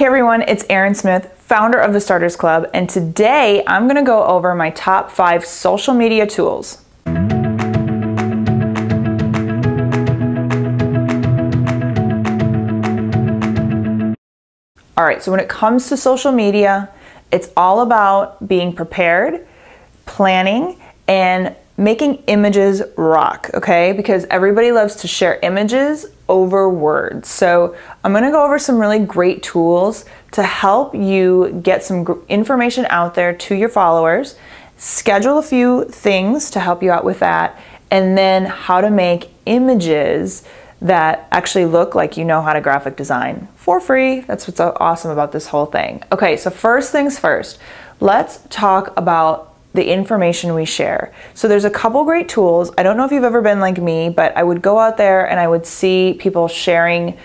Hey everyone, it's Erin Smith, founder of the Starters Club, and today I'm going to go over my top 5 social media tools. Alright, so when it comes to social media, it's all about being prepared, planning, and making images rock, okay? Because everybody loves to share images over words. So I'm gonna go over some really great tools to help you get some information out there to your followers, schedule a few things to help you out with that, and then how to make images that actually look like you know how to graphic design for free. That's what's so awesome about this whole thing. Okay, so first things first, let's talk about the information we share. So there's a couple great tools. I don't know if you've ever been like me, but I would go out there and I would see people sharing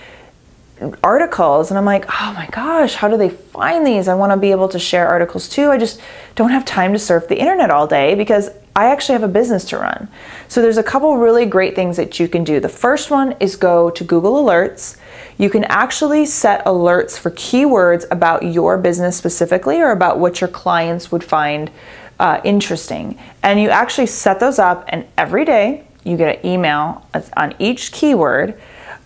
articles and I'm like, oh my gosh, how do they find these? I want to be able to share articles too. I just don't have time to surf the internet all day because I actually have a business to run. So there's a couple really great things that you can do. The first one is go to Google Alerts. You can actually set alerts for keywords about your business specifically or about what your clients would find interesting. And you actually set those up, and every day you get an email on each keyword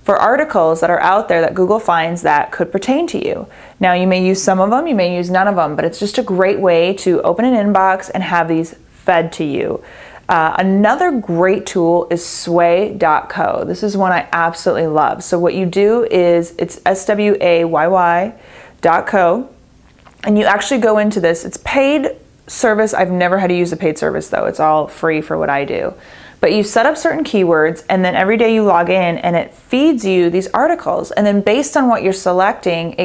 for articles that are out there that Google finds that could pertain to you. Now you may use some of them, you may use none of them, but it's just a great way to open an inbox and have these fed to you. Another great tool is sway.co. This is one I absolutely love. So what you do is it's swayy.co, and you actually go into this. It's paid service. I've never had to use a paid service though. It's all free for what I do. But you set up certain keywords and then every day you log in and it feeds you these articles, and then based on what you're selecting,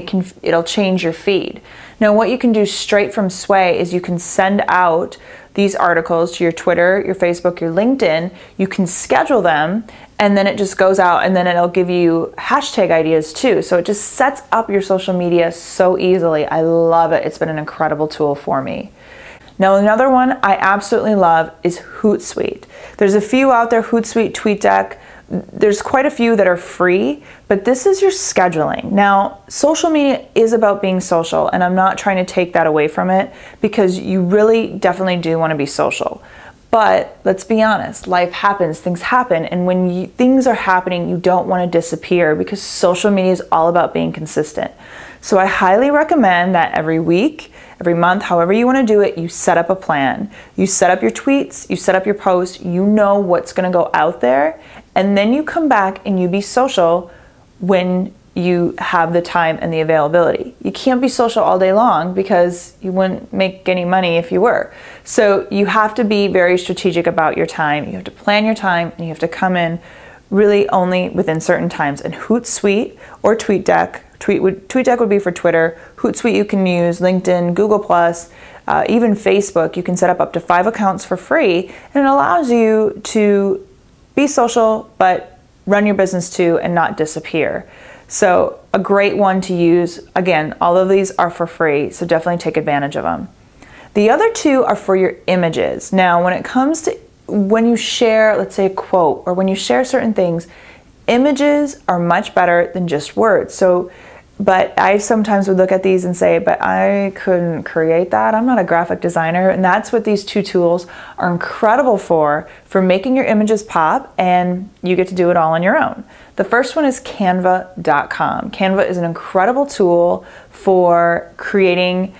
it'll change your feed. Now what you can do straight from Sway is you can send out these articles to your Twitter, your Facebook, your LinkedIn. You can schedule them and then it just goes out, and then it'll give you hashtag ideas too. So it just sets up your social media so easily. I love it. It's been an incredible tool for me. Now another one I absolutely love is Hootsuite. There's a few out there, Hootsuite, TweetDeck. There's quite a few that are free, but this is your scheduling. Now, social media is about being social, and I'm not trying to take that away from it because you really definitely do want to be social. But let's be honest, life happens, things happen, and when things are happening, you don't want to disappear because social media is all about being consistent. So I highly recommend that every week, every month, however you want to do it, you set up a plan. You set up your tweets, you set up your posts, you know what's going to go out there, and then you come back and you be social when you have the time and the availability. You can't be social all day long because you wouldn't make any money if you were. So you have to be very strategic about your time. You have to plan your time and you have to come in really only within certain times. And Hootsuite or TweetDeck, TweetDeck would be for Twitter, Hootsuite you can use, LinkedIn, Google+, even Facebook. You can set up to 5 accounts for free, and it allows you to be social but run your business too and not disappear. So a great one to use. Again, all of these are for free, so definitely take advantage of them. The other two are for your images. Now when it comes to when you share, let's say a quote, or when you share certain things, images are much better than just words. So, but I sometimes would look at these and say, but I couldn't create that. I'm not a graphic designer. And that's what these two tools are incredible for making your images pop, and you get to do it all on your own. The first one is canva.com. Canva is an incredible tool for creating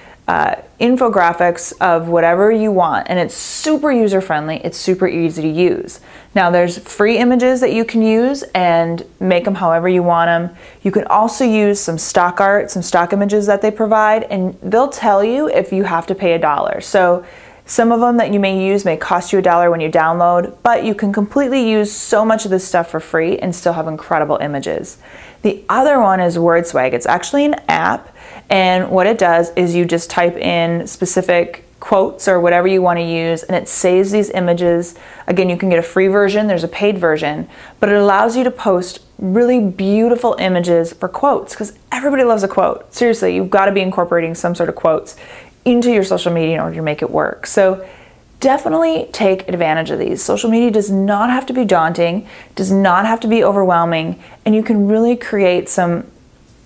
infographics of whatever you want, and it's super user-friendly. It's super easy to use. Now there's free images that you can use and make them however you want them. You can also use some stock art, some stock images that they provide, and they'll tell you if you have to pay $1. So some of them that you may use may cost you $1 when you download, but you can completely use so much of this stuff for free and still have incredible images. The other one is WordSwag. It's actually an app, and what it does is you just type in specific quotes or whatever you want to use, and it saves these images. Again, you can get a free version, there's a paid version, but it allows you to post really beautiful images for quotes because everybody loves a quote. Seriously, you've got to be incorporating some sort of quotes into your social media in order to make it work. So definitely take advantage of these. Social media does not have to be daunting, does not have to be overwhelming, and you can really create some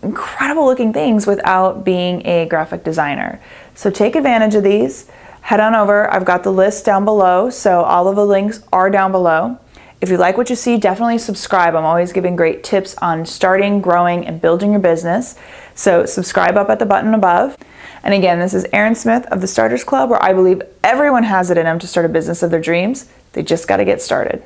incredible looking things without being a graphic designer. So take advantage of these. Head on over. I've got the list down below, so all of the links are down below. If you like what you see, definitely subscribe. I'm always giving great tips on starting, growing, and building your business. So subscribe up at the button above. And again, this is Erin Smith of the Starters Club, where I believe everyone has it in them to start a business of their dreams. They just got to get started.